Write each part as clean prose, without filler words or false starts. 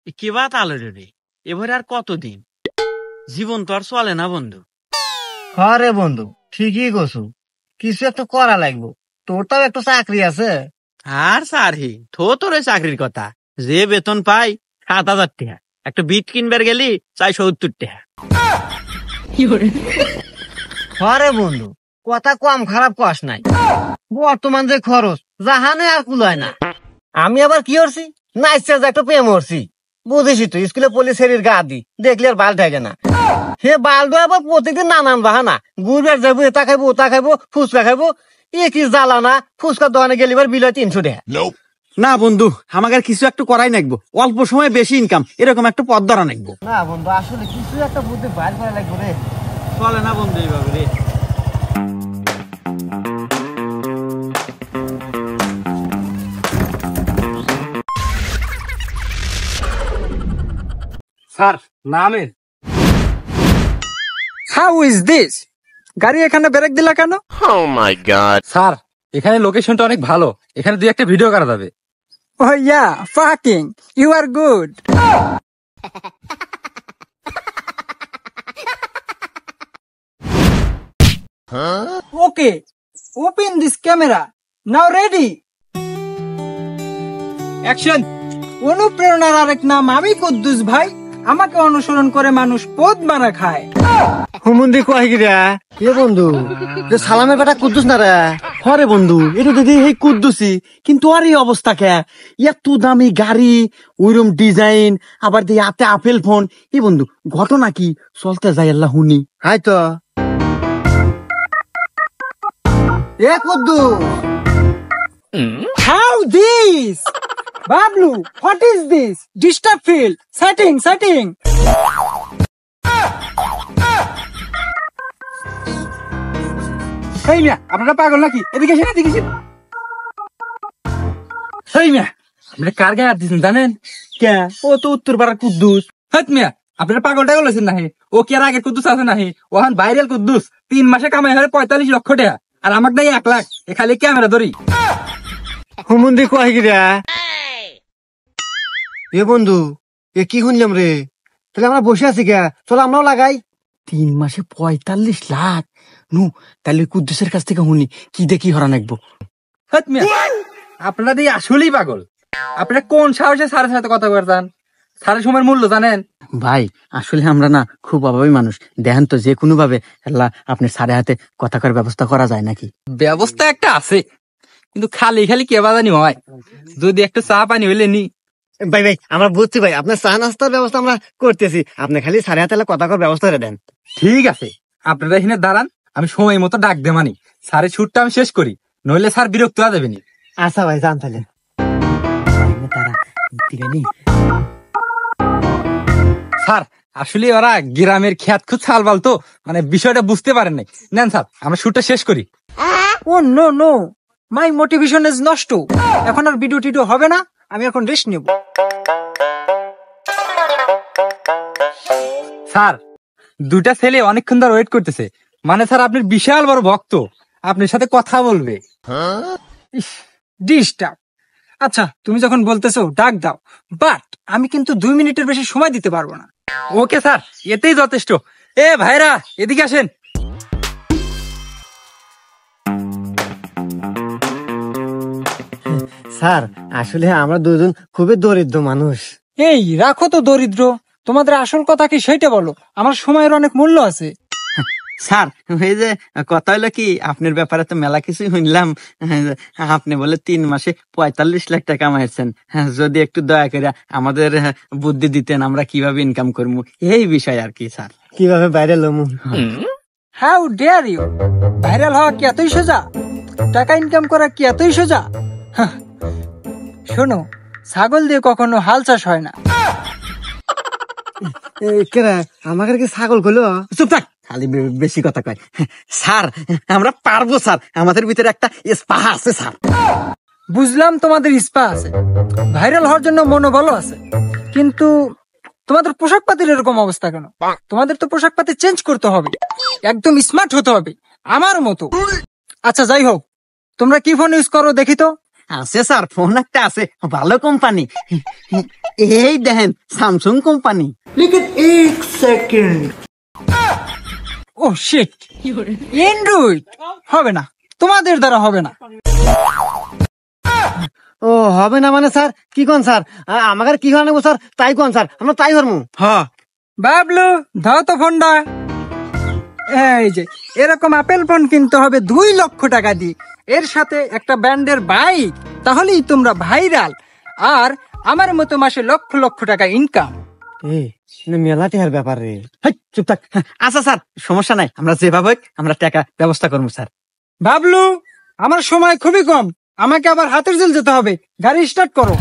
কি বাত আলো রে, এবারে আর কতদিন? জীবন তো আর চলে না বন্ধু। হরে বন্ধু, ঠিকই কছু, কিছু একটা করা লাগবো। তোর তো একটা চাকরি আছে। আর সারহি তোর ওই চাকরির কথা, যে বেতন পাই 7,000 টাকা, একটা বিট কিনবার গেলি 470 টাকা। হরে বন্ধু, কথা কম খারাপ কস নাই। বর্তমান যে খরচ জাহানে আর কুলায় না। আমি আবার কি করছি, না ইচ্ছা যে একটা প্রেম করছি। বুঝেছি তো, স্কুলে পড়লে শরীর গা দি দেখলে আর বাল থাকে না। হে বালটা আবার প্রত্যেকদিন নানান বাহানা, ঘুরবার যাবো, এটা খাইবো ওটা খাইবো, ফুচকা খাইবো। এ কি জ্বালা না, ফুচকার দোকানে গেলে এবার বিল হয় 300 টাকা। না বন্ধু, আমাকে কিছু একটা করাই নাকবো, অল্প সময় বেশি ইনকাম, এরকম একটা পথ ধরা নাকবো। না বন্ধু, আসলে কিছু একটা বুদ্ধি বাইর করা লাগবে রে। চলে না বন্ধু এইভাবে রে। স্যার নামের হাউ ইজ দিস? গাড়ি এখানে ব্রেক দিলা কেন? Oh my god. স্যার এখানে লোকেশনটা অনেক ভালো, এখানে দুই একটা ভিডিও করা যাবে। Oh yeah, fucking you are good. Okay, open this camera now, ready action. অনুপ্রেরণার আরেক নাম আমি কুদ্দুস ভাই, আমাকে অনুসরণ করে মানুষ পদ মারা খায়। হুমুন্দি কয় কি রে? এ বন্ধু, যে সালামের বেটা কুদ্দুস না রে? হরে বন্ধু, এটা দিদি এই কুদ্দুসি, কিন্তু আর এই অবস্থা কে? এত দামি গাড়ি, ওইরকম ডিজাইন, আবার দিয়ে হাতে আপেল ফোন। এই বন্ধু ঘটনা কি? চলতে যাই আল্লাহ হুনি। হাই তো এ Kuddus, how this Bablu, what is this? Disturb field setting setting. Hey মিয়া, আপনারা পাগল নাকি? এদিকে এসে এদিকে এসে। হেই মিয়া, আপনারা কার গায়ে হাত দিয়েছেন জানেন? কে? ও তো উত্তর পাড়ার কুদ্দুস। হাত মিয়া, আপনারা পাগল টাগল হয়েছেন নাহি? ও কি আর আগের কুদ্দুস আছে নাহি? ও এখন ভাইরাল কুদ্দুস, 3 মাসে কামাই হয় 45 লক্ষ টাকা, আর আমাকে দেয় 1 লাখ। এ খালি ক্যামেরা ধরি। হুমুন্দি কয় কি রে? এ বন্ধু, এ কি শুনলাম রে? তাহলে আমরা বসে আছি কে? চলো আমরাও লাগাই। 3 মাসে 45 লাখ? নু, তাহলে কুদ্দুসের কাছ থেকে হুনি কি দেখি হরা নাকবো। হাত মিয়া, আপনারা দিয়ে আসলেই পাগল। আপনারা কোন সাহসে স্যারের সাথে কথা বলতেন? স্যারের সময়ের মূল্য জানেন? ভাই আসলে আমরা না খুব অভাবী মানুষ, দেখেন তো যে কোনো ভাবে আল্লাহ আপনার সাড়ে হাতে কথা করার ব্যবস্থা করা যায় নাকি? ব্যবস্থা একটা আছে, কিন্তু খালি খালি কে বাজানি হয়। যদি একটু চা পানি হইলে নি। ভাই ভাই, আমরা বুঝছি ভাই, আপনার চা নাস্তার ব্যবস্থা আমরা করতেছি, আপনি খালি সাড়ে হাতে কথা করার ব্যবস্থা করে দেন। ঠিক আছে, আপনারা এখানে দাঁড়ান, আমি সময় মতো ডাক দে মানি। স্যারের ছুটটা আমি শেষ করি, নইলে স্যার বিরক্ত হয়ে যাবেনি। আচ্ছা ভাই, যান তাহলে। স্যার আসলে ওরা গ্রামের খ্যাত খুব ছালবাল তো, মানে বিষয়টা বুঝতে পারেন নাই। নেন স্যার, আমরা শুটটা শেষ করি। Oh no no, my motivation is নষ্ট। এখন আর ভিডিও টিডিও হবে না, আমি এখন রেস্ট নেব। স্যার 2টা ছেলে অনেকক্ষণ ধরে ওয়েট করতেছে, মানে স্যার আপনার বিশাল বড় ভক্ত, আপনার সাথে কথা বলবে। ডিস্টার্ব। আচ্ছা তুমি যখন বলতেছো ডাক দাও, বাট আমি কিন্তু 2 মিনিটের বেশি সময় দিতে পারবো না। ওকে স্যার, এতেই যথেষ্ট। এ ভাইরা এদিকে আসেন। স্যার আসলে আমরা দুজন খুবই দরিদ্র মানুষ। এই রাখো তো দরিদ্র, তোমাদের আসল কথা কি সেইটা বলো, আমার সময়ের অনেক মূল্য আছে। স্যার এই যে কথা হলো কি, আপনার ব্যাপারে তো মেলা কিছুই শুনলাম। আপনি বলে 3 মাসে 45 লাখ টাকা কামাইছেন, যদি একটু দয়া করে আমাদের বুদ্ধি দিতেন আমরা কিভাবে ইনকাম করবো, এই বিষয় আর কি স্যার। কিভাবে বাইরে লমু? How dare you! ভাইরাল হওয়া কি এতই সোজা? টাকা ইনকাম করা কি এতই সোজা? শোনো, ছাগল দিয়ে কখনো হাল চাষ হয় না। কেরা আমাকে কি ছাগল কইলো? চুপ থাক, খালি বেশি কথা কয়। স্যার আমরা পারবো স্যার, আমাদের ভিতরে একটা স্পাহা আছে স্যার। বুঝলাম তোমাদের ইস্পা আছে, ভাইরাল হওয়ার জন্য মনোবল আছে, কিন্তু তোমাদের পোশাক পাতির এরকম অবস্থা কেন? তোমাদের তো পোশাক পাতি চেঞ্জ করতে হবে, একদম স্মার্ট হতে হবে আমার মতো। আচ্ছা যাই হোক, তোমরা কি ফোন ইউজ করো দেখি তো। আছে স্যার, ফোন একটা আছে, ভালো কোম্পানি। এই দেখেন, স্যামসাং কোম্পানি। ও শিট, অ্যান্ড্রয়েড হবে না, তোমাদের দ্বারা হবে না। ও হবে না মানে স্যার কি কোন স্যার? আমাকে কি হয় নেবো স্যার, তাই কোন স্যার, আমরা তাই করবো। হ্যাঁ বাবলু, দাও তো ফোনটা। এই যে এরকম আপেল ফোন কিনতে হবে 2 লক্ষ টাকা দিয়ে, এর সাথে একটা ব্র্যান্ডের বাইক, তাহলেই তোমরা ভাইরাল। আর আমার মতো মাসে লক্ষ লক্ষ টাকা ইনকাম। মেলা টেহার ব্যাপার রে। হেই, চুপ থাক। আচ্ছা স্যার, সমস্যা নাই, আমরা যেভাবে হোক আমরা টাকা ব্যবস্থা করবো স্যার। বাবলু, আমার সময় খুবই কম, আমাকে আবার হাতের জেল যেতে হবে, গাড়ি স্টার্ট করো।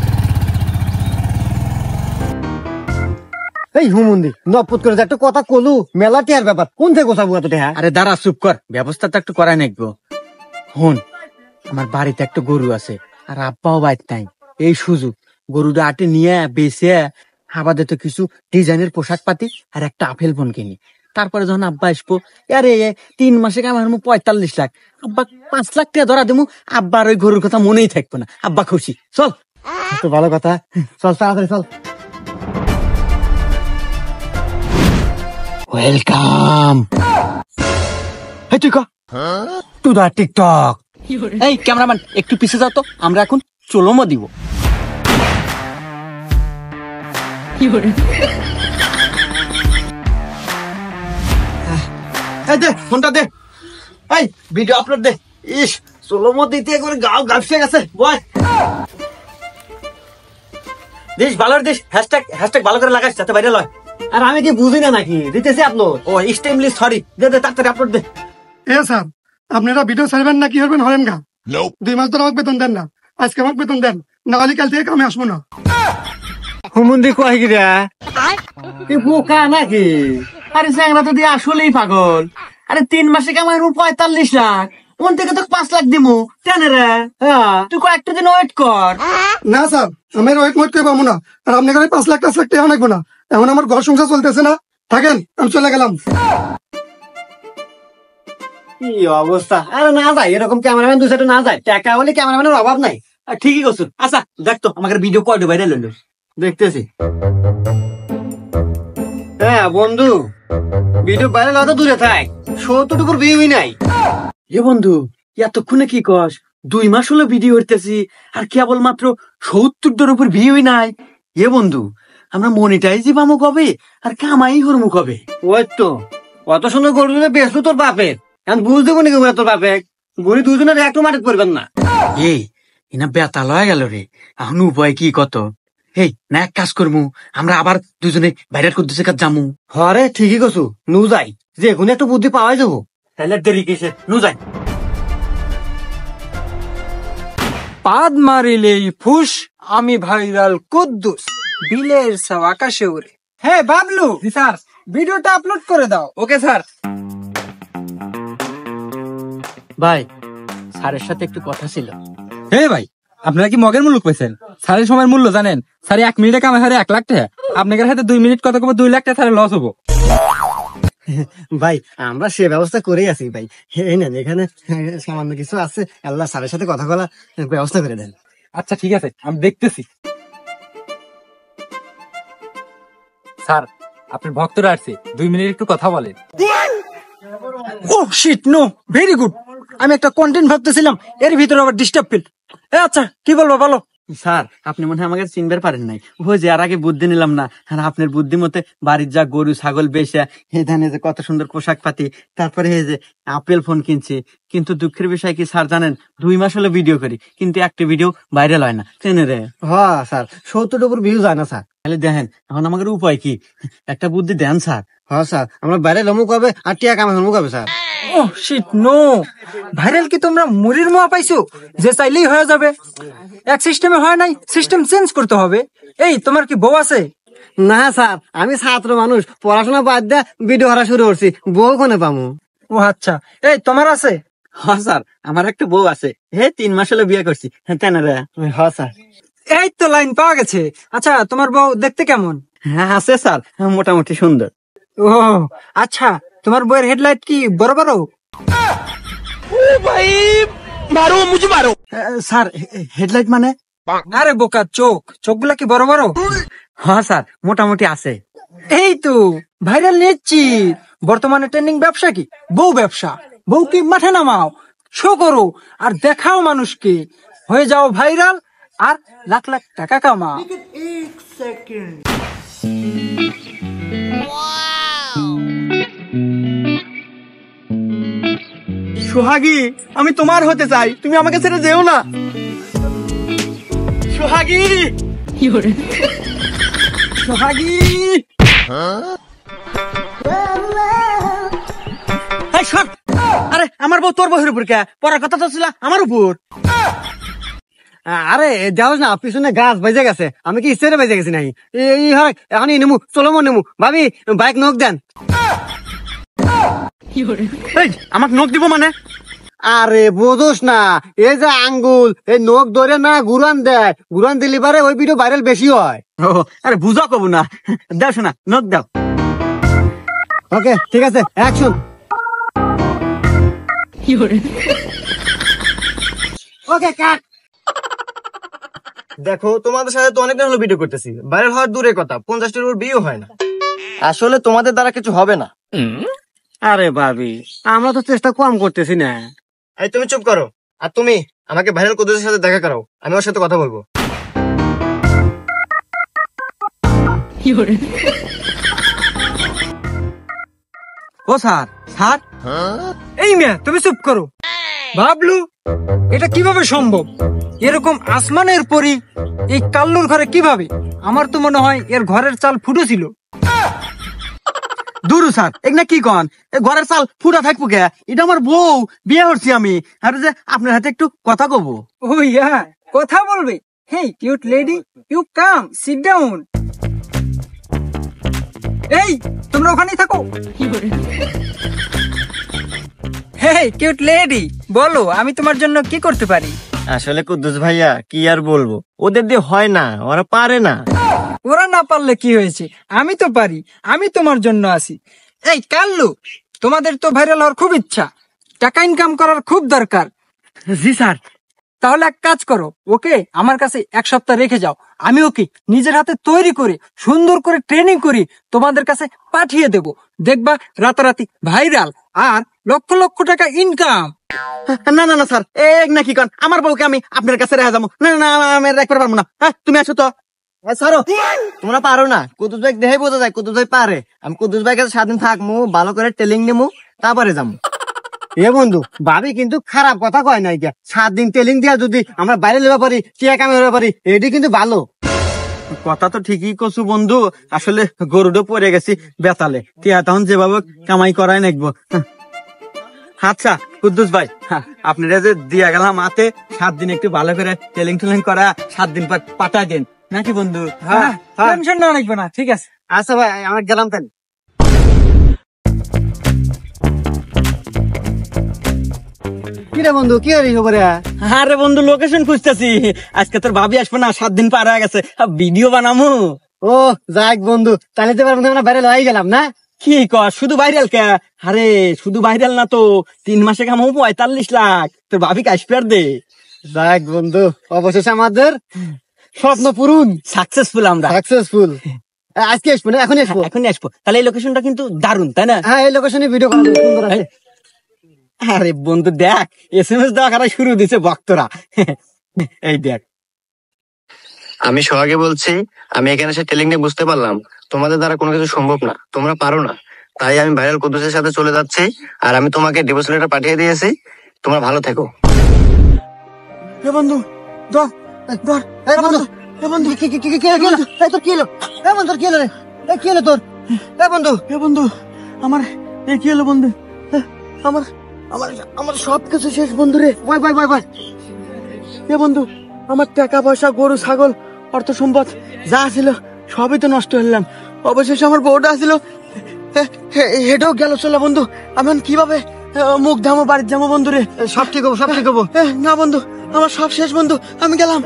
এই হুমুন্দি নপুত করে যে একটা কথা কলু, মেলা টেহার ব্যাপার, কোন থেকে গোছাবো এত টেহা? আরে দাঁড়া, চুপ কর, ব্যবস্থা তো একটু করাই নাকবো। হন, আমার বাড়িতে একটা গরু আছে, আর আব্বাও বাড়িতে নাই। এই সুযোগ গরুটা আটে নিয়ে বেচে আবাদে তো কিছু ডিজাইনের পোশাক পাতি আর একটা আপেল ফোন কিনি। তারপরে যখন আব্বা আসবো, আরে 3 মাসে কামাই 45 লাখ, আব্বা 5 লাখ টাকা ধরা দেবো। আব্বার ওই গরুর কথা মনেই থাকবো না, আব্বা খুশি। চল, তো ভালো কথা, চল তাড়াতাড়ি চল। ওয়েলকাম। এই তুই টু দা টিকটক। এই ক্যামেরাম্যান, একটু পিছে যাও তো, আমরা এখন চলোমো দিব। এই দে ফোনটা দে, এই ভিডিও আপলোড দে। ইস, চলোমো দিতে একবার গাও গাফসে গেছে। বয় দেশ ভালো দেশ, হ্যাশট্যাগ ভালো করে লাগাস যাতে ভাইরাল হয়। আর আমি কি বুঝি না নাকি, দিতেছি আপলোড। ও এক্সট্রিমলি সরি, দে দে তাড়াতাড়ি আপলোড দে। এ স্যার, আপনারা ভিডিও ছাড়বেন না কি করবেন হরেন গা? 2 মাস ধরে আমাকে বেতন দেন না, আজকে আমাকে বেতন দেন, না হলে কাল থেকে কামে আসবো না। হুমুন্দি কয় কি রে, তুই বোকা নাকি? আরে চ্যাংরা তো দিয়ে আসলেই পাগল। আরে 3 মাসে কামাই 45 লাখ, ওন থেকে তো 5 লাখ দিমু কেন রে? তুই কয়েকটা দিন ওয়েট কর। না স্যার, আমি ওয়েট মোট করে পাবো না, আর আপনি এখানে 5 লাখ টাকা লাগবো না। এখন আমার ঘর সংসার চলতেছে না, থাকেন, আমি চলে গেলাম। কি অবস্থা! আরে না যায়, এরকম ক্যামেরাম্যান 2-4 না যায়, টাকা হলে ক্যামেরাম্যানের অভাব নাই। ঠিকই করছো। আচ্ছা দেখ তো আমাকে ভিডিও কয়টা ভাইরাল হলো, দেখতেছি। হ্যাঁ বন্ধু, ভিডিও ভাইরাল হতে দূরে থাক, 70 ভিউই নাই। এ বন্ধু, এতক্ষণে কি কস? 2 মাস হলো ভিডিও করতেছি, আর কেবল মাত্র 70টার উপর ভিউই নাই। এ বন্ধু, আমরা মনিটাইজই পাবো কবে, আর কামাই হরমু কবে? ওই তো অত সুন্দর গরু দিলে বেসলো তোর বাপের, এখন বুঝ দেবো নাকি তোর বাপে? গরু দুজনের একটু মাটি করবেন না। এই এনা বেতা লয়ে গেল রে, এখন উপায় কি কত? এই না এক কাজ করমু, আমরা আবার দুজনে ভাইরাল করতেছে কাজ জামু। হরে ঠিকই কছু, নু যাই, যে কোনো একটু বুদ্ধি পাওয়াই যাবো। তাহলে দেরি কিসে, নু যাই। পাদ মারিলেই ফুস, আমি ভাইরাল কুদ্দুস, বিলের সব আকাশে উড়ে। হ্যাঁ বাবলু স্যার, ভিডিওটা আপলোড করে দাও। Okay sir. ভাই, স্যারের সাথে একটু কথা ছিল। হে ভাই, আপনারা কি মগের মূল্য পেয়েছেন? স্যারের সময়ের মূল্য জানেন? স্যার 1 মিনিটে কামাই হয় 1 লাখ টাকা, আপনাদের হাতে 2 মিনিট কথা কব 2 লাখ টাকা স্যারের লস হবো। ভাই আমরা সে ব্যবস্থা করেই আছি ভাই, এই নেন এখানে সামান্য কিছু আছে, আল্লাহ স্যারের সাথে কথা বলা ব্যবস্থা করে দেন। আচ্ছা ঠিক আছে, আমি দেখতেছি। স্যার, আপনার ভক্তরা আসছে, 2 মিনিট একটু কথা বলেন। ও শিট, নো, ভেরি গুড। আমি একটা কন্টেন্ট ভাবতেছিলাম, এর ভিতরে আবার ডিস্টার্ব ফিল। আচ্ছা কি বলবো বলো। স্যার, আপনি মনে হয় আমাকে চিনবার পারেন নাই। ওই যে আর আগে বুদ্ধি নিলাম না, আর আপনার বুদ্ধি মতে বাড়ির যা গরু ছাগল বেচা, এখানে যে কত সুন্দর পোশাক পাতি, তারপরে এই যে আপেল ফোন কিনছি। কিন্তু দুঃখের বিষয় কি স্যার জানেন, 2 মাস হলো ভিডিও করি, কিন্তু একটা ভিডিও ভাইরাল হয় না। চেনে রে? হ্যাঁ স্যার, 70 ভিউ যায় না স্যার। তাহলে দেখেন এখন আমাদের উপায় কি, একটা বুদ্ধি দেন স্যার। হ্যাঁ স্যার, আমরা বাইরে লমুক হবে আর টিয়া কামে হমুক হবে স্যার। ও শিট, নো। ভাইরাল কি তোমরা মুড়ির মোয়া পাইছো যে চাইলেই হয়ে যাবে? এক সিস্টেমে হয় নাই, সিস্টেম চেঞ্জ করতে হবে। এই তোমার কি বউ আছে? না স্যার, আমি ছাত্র মানুষ, পড়াশোনা বাদ দিয়ে ভিডিও করা শুরু করছি, বউ কোনে পামু? ও আচ্ছা, এই তোমার আছে? হ্যাঁ স্যার, আমার একটা বউ আছে, 3 মাস হলো বিয়ে করছি। তেন রে? হ্যাঁ স্যার। এই তো লাইন পাওয়া গেছে। আচ্ছা, তোমার বউ দেখতে কেমন? হ্যাঁ আছে স্যার, মোটামুটি সুন্দর। ও আচ্ছা, তোমার বইয়ের হেডলাইট কি বড় বড়? স্যার হেডলাইট মানে? আরে বোকা, চোখগুলা কি বড় বড়? হ্যাঁ স্যার, মোটামুটি আছে। এই তো ভাইরাল নিচ্ছি। বর্তমানে ট্রেন্ডিং ব্যবসা কি? বউ ব্যবসা। বউকে মাঠে নামাও, শো করো, আর দেখাও মানুষকে, হয়ে যাও ভাইরাল, আর লাখ লাখ টাকা কামাও। সোহাগী, আমি তোমার হতে চাই, তুমি আমাকে ছেড়ে যেও না। সোহাগী, সোহাগী, এই সর। আরে আমার বউ তোর বউয়ের উপর কে? পড়ার কথা তো ছিল আমার উপর। আরে যাও না, পিছনে গাছ বেজে গেছে, আমি কি ইচ্ছে বেজে গেছি নাই? এই হয় এখনই নেমু, চলো নেমু। ভাবি বাইক নখ দেন। এই আমাকে নখ দিব মানে? আরে বোঝোস না, এই যে আঙ্গুল, এই নখ ধরে না গুরান দেয়, গুরান দিলি পারে ওই ভিডিও ভাইরাল বেশি হয়। ও আরে বুঝা কব না, দাও শোনা, নখ দাও। ওকে ঠিক আছে, অ্যাকশন। ওকে কাট। দেখো তোমাদের সাথে তো অনেকদিন হলো ভিডিও করতেছি, ভাইরাল হওয়ার দূরের কথা 50টার উপর বিয়ে হয় না। আসলে তোমাদের দ্বারা কিছু হবে না। আরে ভাবি, আমরা তো চেষ্টা কম করতেছি না। এই তুমি চুপ করো, আর তুমি আমাকে ভাইরাল কুদ্দুসের সাথে দেখা করাও, আমি ওর সাথে কথা বলবো। ও স্যার, স্যার এই মেয়ে, তুমি চুপ করো। ভাবলু, এটা কিভাবে সম্ভব? এরকম আসমানের পরি এই কাল্লুর ঘরে কিভাবে? আমার তো মনে হয় এর ঘরের চাল ফুটেছিল। দূর স্যার, এগুলা কি কন? ঘরের চাল ফুটা থাকবো কে? এটা আমার বউ, বিয়ে করছি আমি। আর যে আপনার হাতে একটু কথা কব। ও ইয়া, কথা বলবে? Hey cute lady, you come sit down. এই তোমরা ওখানেই থাকো। হেই কিউট লেডি, বলো আমি তোমার জন্য কি করতে পারি? আসলে কুদ্দুস ভাইয়া কি আর বলবো, ওদের দিয়ে হয় না, ওরা পারে না। ওরা না পারলে কি হয়েছে, আমি তো পারি, আমি তোমার জন্য আছি। এই কাল্লু, তোমাদের তো ভাইরাল হওয়ার খুব ইচ্ছা, টাকা ইনকাম করার খুব দরকার। জি স্যার। তাহলে এক কাজ করো, ওকে আমার কাছে 1 সপ্তাহ রেখে যাও, আমি ওকে নিজের হাতে তৈরি করে সুন্দর করে ট্রেনিং করি তোমাদের কাছে পাঠিয়ে দেব। দেখবা রাতারাতি ভাইরাল, আর লক্ষ লক্ষ টাকা ইনকাম। না না না স্যার, এক না কি কন? আমার বউকে আমি আপনার কাছে রেখে যাবো না? না না, আমি রাখতে পারবো না। হ্যাঁ তুমি আসো তো। ছাড়ো, তোমরা পারো না। কুদ্দুস ভাই দেখে বোঝা যায় কুদ্দুস ভাই পারে। আমি কুদ্দুস ভাই কাছে 7 দিন থাকবো, ভালো করে ট্রেনিং নেবো, তারপরে যাবো। এ বন্ধু, ভাবি কিন্তু খারাপ কথা কয় নাই। 7 দিন ট্রেনিং দিয়া যদি আমরা বাইরে লেবা পারি, টিয়া কামে লেবা পারি, এটি কিন্তু ভালো কথা। তো ঠিকই কছু বন্ধু, আসলে গরুডো পড়ে গেছি বেতালে, টিয়া তখন যেভাবে কামাই করাই নাকবো। আচ্ছা কুদ্দুস ভাই, আপনারা যে দিয়া গেলাম হাতে 7 দিন একটু ভালো করে টেলিং টেলিং করা, 7 দিন পর পাঠা দেন নাকি বন্ধু? হ্যাঁ, টেনশন না লাগবে না, ঠিক আছে। আচ্ছা ভাই, আমরা গেলাম তাহলে। কি রে বন্ধু, কি হরি খবরে? আরে বন্ধু, লোকেশন খুঁজতেছি। আজকে তোর ভাবি আসবে না, 7 দিন পার হয়ে গেছে, ভিডিও বানামু। ও যাক বন্ধু, তাহলে তো আমরা বাইরে হয়ে গেলাম না? কি কর, শুধু ভাইরাল কে? আরে শুধু ভাইরাল না তো, 3 মাসে কামাবো 45 লাখ। তোর ভাবি আসবে আর দে। যাক বন্ধু, অবশেষে আমাদের স্বপ্ন পূরণ, সাকসেসফুল আমরা, সাকসেসফুল। আজকে আসবো না, এখনই আসবো? এখনই আসবো। তাহলে এই লোকেশনটা কিন্তু দারুণ, তাই না? হ্যাঁ, এই লোকেশনে ভিডিও করা যাবে, সুন্দর আছে। আরে বন্ধু দেখ, SMS দেওয়া করা শুরু দিছে ভক্তরা। এই দেখ। আমি সোহাগে বলছি, আমি এখানে এসে ট্রেনিং নিয়ে বুঝতে পারলাম তোমাদের দ্বারা কোনো কিছু সম্ভব না, তোমরা পারো না। তাই আমি ভাইরাল কুদ্দুসের সাথে চলে যাচ্ছি, আর আমি তোমাকে ডিভোর্স লেটার পাঠিয়ে দিয়েছি। তোমরা ভালো থেকো। বন্ধু ধর ধর। বন্ধু, বন্ধু কি কি কি কি হলো? তোর কি হলো? বন্ধু তোর কি হলো রে? কি হলো তোর? বন্ধু, বন্ধু আমার কি হলো বন্ধু? আমার আমার আমার সবকিছু শেষ বন্ধু রে। Bye bye bye bye. বন্ধু, আমার টাকা পয়সা, গরু ছাগল, অর্থ সম্পদ যা ছিল সবই তো নষ্ট হলাম। অবশেষে আমার বউটা ছিল, হেঁটেও গেল চলে বন্ধু। আমি কিভাবে মুখ ধামো, বাড়ির যাবো বন্ধু রে? সব ঠিক হবো, সব ঠিক হবো। না বন্ধু, আমার সব শেষ বন্ধু, আমি গেলাম।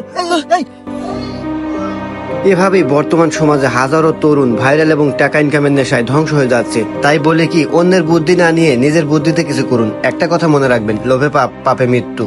এভাবেই বর্তমান সমাজে হাজারো তরুণ ভাইরাল এবং টাকা ইনকামের নেশায় ধ্বংস হয়ে যাচ্ছে। তাই বলে কি, অন্যের বুদ্ধি না নিয়ে নিজের বুদ্ধিতে কিছু করুন। একটা কথা মনে রাখবেন, লোভে পাপ, পাপে মৃত্যু।